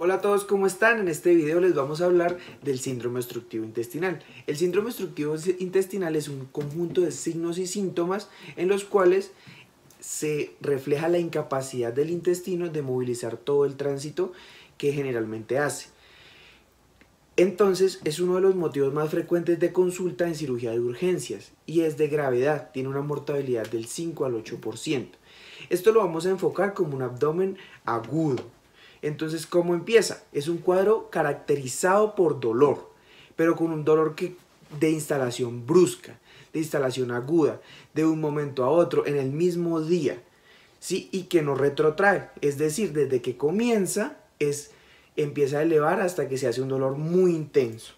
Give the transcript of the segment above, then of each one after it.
Hola a todos, ¿cómo están? En este video les vamos a hablar del síndrome obstructivo intestinal. El síndrome obstructivo intestinal es un conjunto de signos y síntomas en los cuales se refleja la incapacidad del intestino de movilizar todo el tránsito que generalmente hace. Entonces es uno de los motivos más frecuentes de consulta en cirugía de urgencias y es de gravedad, tiene una mortalidad del 5 al 8%. Esto lo vamos a enfocar como un abdomen agudo. Entonces, ¿cómo empieza? Es un cuadro caracterizado por dolor, pero con un dolor de instalación brusca, de instalación aguda, de un momento a otro, en el mismo día, ¿sí? Y que no retrotrae, es decir, desde que comienza, empieza a elevar hasta que se hace un dolor muy intenso.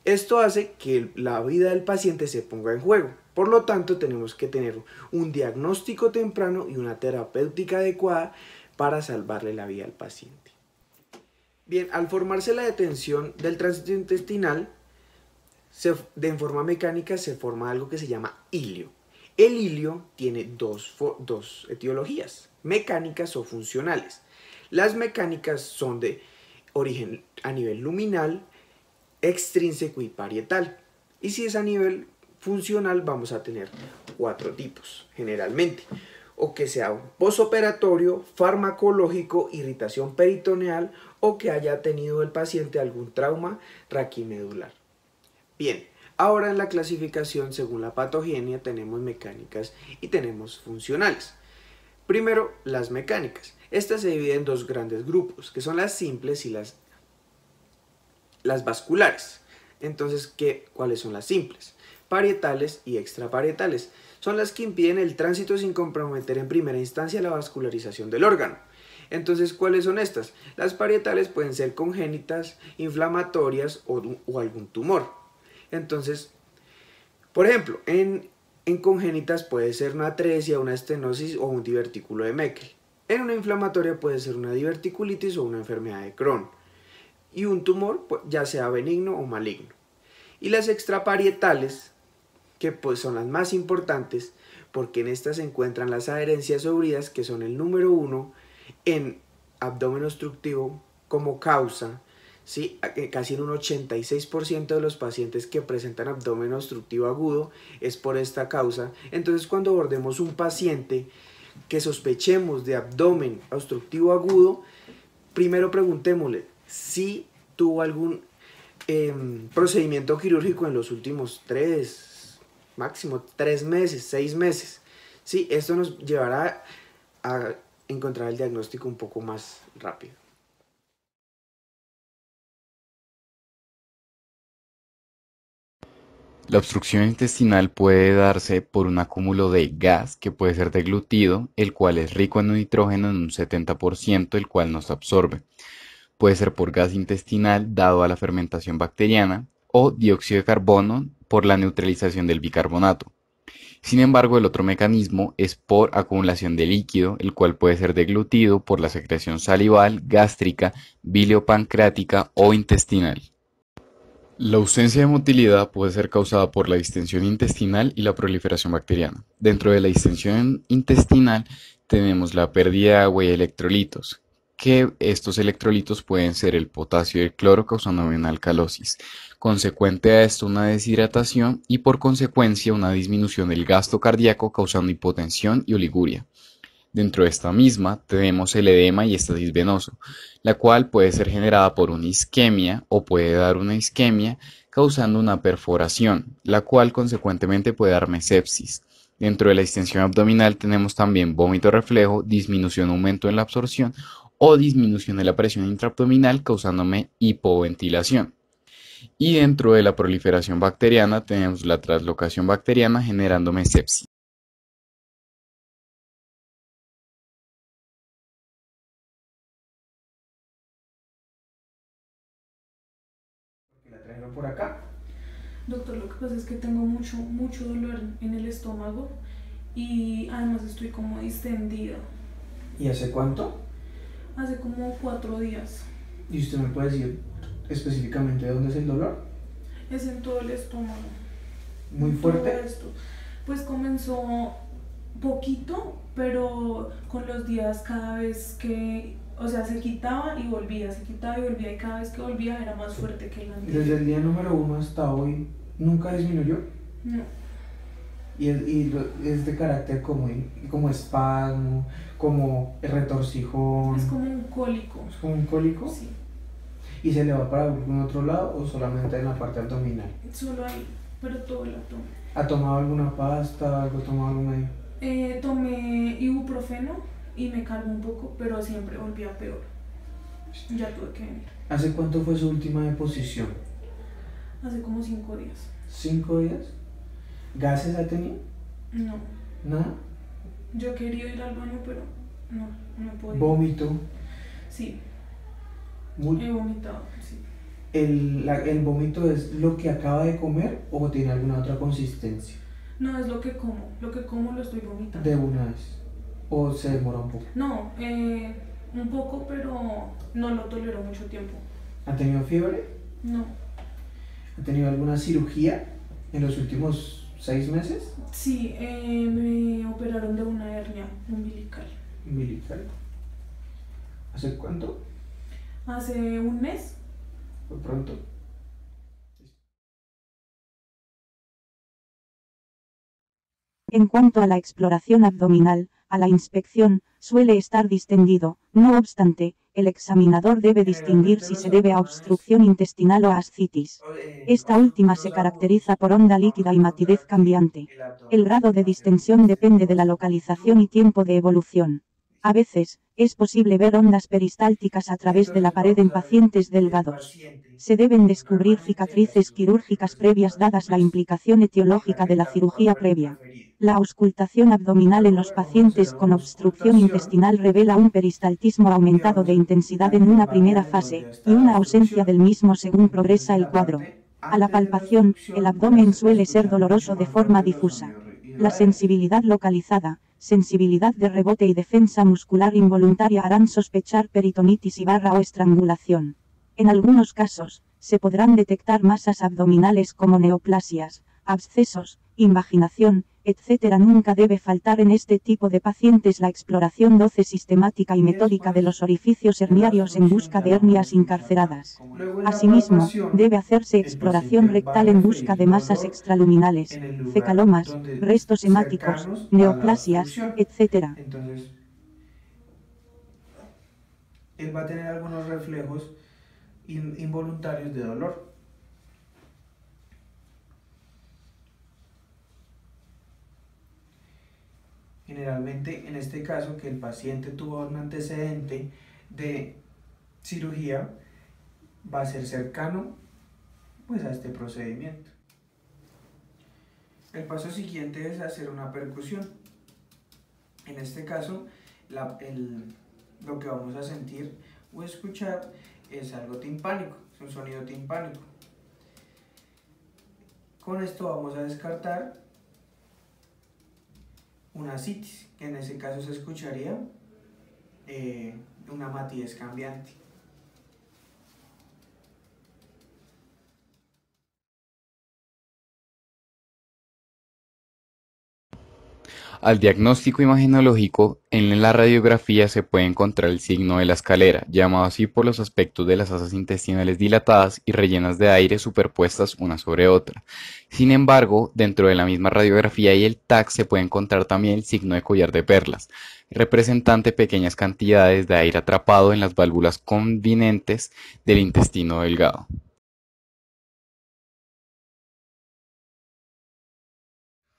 Esto hace que la vida del paciente se ponga en juego. Por lo tanto, tenemos que tener un diagnóstico temprano y una terapéutica adecuada para salvarle la vida al paciente. Bien, al formarse la detención del tránsito intestinal, en forma mecánica se forma algo que se llama hilio. El hilio tiene dos etiologías, mecánicas o funcionales. Las mecánicas son de origen a nivel luminal, extrínseco y parietal. Y si es a nivel funcional, vamos a tener 4 tipos, generalmente. O que sea un posoperatorio, farmacológico, irritación peritoneal o que haya tenido el paciente algún trauma raquimedular. Bien, ahora en la clasificación según la patogenia tenemos mecánicas y tenemos funcionales. Primero, las mecánicas. Estas se dividen en dos grandes grupos, que son las simples y las vasculares. Entonces, ¿cuáles son las simples? Parietales y extraparietales. Son las que impiden el tránsito sin comprometer en primera instancia la vascularización del órgano. Entonces, ¿cuáles son estas? Las parietales pueden ser congénitas, inflamatorias o algún tumor. Entonces, por ejemplo, en congénitas puede ser una atresia, una estenosis o un divertículo de Meckel. En una inflamatoria puede ser una diverticulitis o una enfermedad de Crohn. Y un tumor, ya sea benigno o maligno. Y las extraparietales, que pues son las más importantes, porque en estas se encuentran las adherencias obridas, que son el número 1 en abdomen obstructivo como causa, ¿sí? Casi en un 86% de los pacientes que presentan abdomen obstructivo agudo es por esta causa. Entonces, cuando abordemos un paciente que sospechemos de abdomen obstructivo agudo, primero preguntémosle si tuvo algún procedimiento quirúrgico en los últimos 3 meses, 6 meses. Sí, esto nos llevará a encontrar el diagnóstico un poco más rápido. La obstrucción intestinal puede darse por un acúmulo de gas que puede ser deglutido, el cual es rico en nitrógeno en un 70%, el cual no se absorbe. Puede ser por gas intestinal dado a la fermentación bacteriana o dióxido de carbono por la neutralización del bicarbonato. Sin embargo, el otro mecanismo es por acumulación de líquido, el cual puede ser deglutido por la secreción salival, gástrica, biliopancreática o intestinal. La ausencia de motilidad puede ser causada por la distensión intestinal y la proliferación bacteriana. Dentro de la distensión intestinal tenemos la pérdida de agua y electrolitos, que estos electrolitos pueden ser el potasio y el cloro causando una alcalosis. Consecuente a esto una deshidratación y por consecuencia una disminución del gasto cardíaco causando hipotensión y oliguria. Dentro de esta misma tenemos el edema y estasis venoso, la cual puede ser generada por una isquemia o puede dar una isquemia causando una perforación, la cual consecuentemente puede darme sepsis. Dentro de la distensión abdominal tenemos también vómito reflejo, disminución o aumento en la absorción o disminución de la presión intraabdominal causándome hipoventilación. Y dentro de la proliferación bacteriana tenemos la translocación bacteriana generándome sepsis. ¿La trajeron por acá? Doctor, lo que pasa es que tengo mucho dolor en el estómago y además estoy como distendida. ¿Y hace cuánto? Hace como 4 días. ¿Y usted me puede decir específicamente de dónde es el dolor? Es en todo el estómago. ¿Muy fuerte? Todo esto. Pues comenzó poquito, pero con los días cada vez que O sea, se quitaba y volvía, se quitaba y volvía, y cada vez que volvía era más fuerte que el anterior. Desde el día número 1 hasta hoy, ¿nunca disminuyó? No, Es de carácter como espasmo, como retorcijón. es como un cólico. ¿Es como un cólico? Sí, ¿Y se le va para algún otro lado o solamente en la parte abdominal? solo ahí, pero todo el abdomen. ¿Ha tomado alguna pasta, algo, tomado algún medio? Tomé ibuprofeno y me calmó un poco, pero siempre volvía peor. Ya tuve que venir. ¿Hace cuánto fue su última deposición? Hace como 5 días. ¿5 días? ¿Gases ha tenido? No, ¿Nada? yo he querido ir al baño, pero no he podido. ¿Vómito? Sí, Muy- he vomitado, sí. ¿El vómito es lo que acaba de comer o tiene alguna otra consistencia? No, es lo que como lo estoy vomitando. De una vez. ¿O se demora un poco? No, un poco, pero no lo tolero mucho tiempo. ¿Ha tenido fiebre? No, ¿Ha tenido alguna cirugía en los últimos 6 meses? sí, me operaron de una hernia umbilical. Umbilical. ¿Hace cuánto? Hace un mes. ¿Fue pronto? En cuanto a la exploración abdominal, a la inspección, suele estar distendido. No obstante, el examinador debe distinguir si se debe a obstrucción intestinal o a ascitis. Esta última se caracteriza por onda líquida y matidez cambiante. El grado de distensión depende de la localización y tiempo de evolución. A veces, es posible ver ondas peristálticas a través de la pared en pacientes delgados. Se deben descubrir cicatrices quirúrgicas previas dadas la implicación etiológica de la cirugía previa. La auscultación abdominal en los pacientes con obstrucción intestinal revela un peristaltismo aumentado de intensidad en una primera fase, y una ausencia del mismo según progresa el cuadro. A la palpación, el abdomen suele ser doloroso de forma difusa. La sensibilidad localizada, sensibilidad de rebote y defensa muscular involuntaria harán sospechar peritonitis y barra o estrangulación. En algunos casos, se podrán detectar masas abdominales como neoplasias, abscesos, invaginación, etc. Nunca debe faltar en este tipo de pacientes la exploración doce sistemática y metódica de los orificios herniarios en busca de hernias incarceradas. Asimismo, debe hacerse exploración rectal en busca de masas extraluminales, fecalomas, restos hemáticos, neoplasias, etc. Entonces, él va a tener algunos reflejos involuntarios de dolor. Generalmente, en este caso, que el paciente tuvo un antecedente de cirugía, va a ser cercano pues a este procedimiento. El paso siguiente es hacer una percusión. En este caso, lo que vamos a sentir o escuchar es algo timpánico, es un sonido timpánico. Con esto vamos a descartar una ascitis, que en ese caso se escucharía una matidez cambiante. Al diagnóstico imagenológico, en la radiografía se puede encontrar el signo de la escalera, llamado así por los aspectos de las asas intestinales dilatadas y rellenas de aire superpuestas una sobre otra. Sin embargo, dentro de la misma radiografía y el TAC se puede encontrar también el signo de collar de perlas, representante pequeñas cantidades de aire atrapado en las válvulas convinentes del intestino delgado.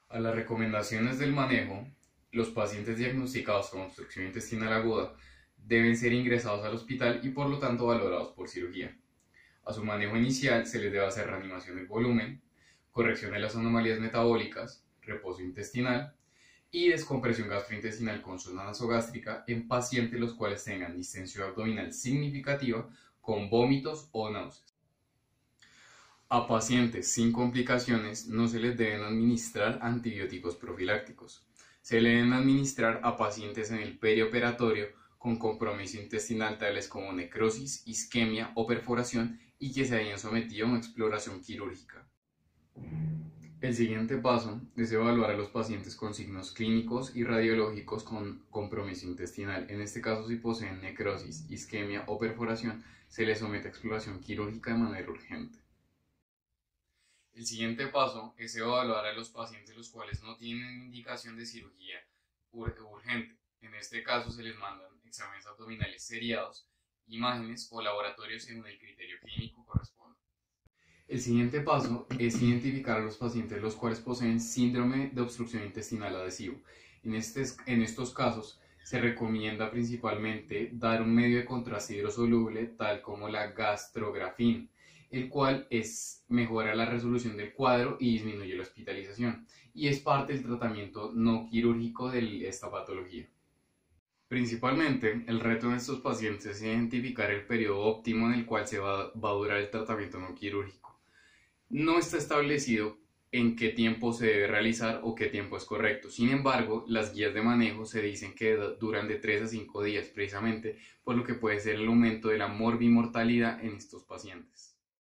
A las recomendaciones del manejo, los pacientes diagnosticados con obstrucción intestinal aguda deben ser ingresados al hospital y por lo tanto valorados por cirugía. A su manejo inicial se les debe hacer reanimación del volumen, corrección de las anomalías metabólicas, reposo intestinal y descompresión gastrointestinal con sonda nasogástrica en pacientes los cuales tengan distensión abdominal significativa con vómitos o náuseas. A pacientes sin complicaciones no se les deben administrar antibióticos profilácticos. Se le deben administrar a pacientes en el perioperatorio con compromiso intestinal tales como necrosis, isquemia o perforación y que se hayan sometido a una exploración quirúrgica. El siguiente paso es evaluar a los pacientes con signos clínicos y radiológicos con compromiso intestinal. En este caso, si poseen necrosis, isquemia o perforación, se les somete a exploración quirúrgica de manera urgente. El siguiente paso es evaluar a los pacientes los cuales no tienen indicación de cirugía urgente. En este caso se les mandan exámenes abdominales seriados, imágenes o laboratorios según el criterio clínico corresponda. El siguiente paso es identificar a los pacientes los cuales poseen síndrome de obstrucción intestinal adhesivo. En estos casos se recomienda principalmente dar un medio de contraste hidrosoluble tal como la gastrografina, el cual mejora la resolución del cuadro y disminuye la hospitalización, y es parte del tratamiento no quirúrgico de esta patología. Principalmente, el reto en estos pacientes es identificar el periodo óptimo en el cual va a durar el tratamiento no quirúrgico. No está establecido en qué tiempo se debe realizar o qué tiempo es correcto. Sin embargo, las guías de manejo se dicen que duran de 3 a 5 días precisamente, por lo que puede ser el aumento de la morbimortalidad en estos pacientes.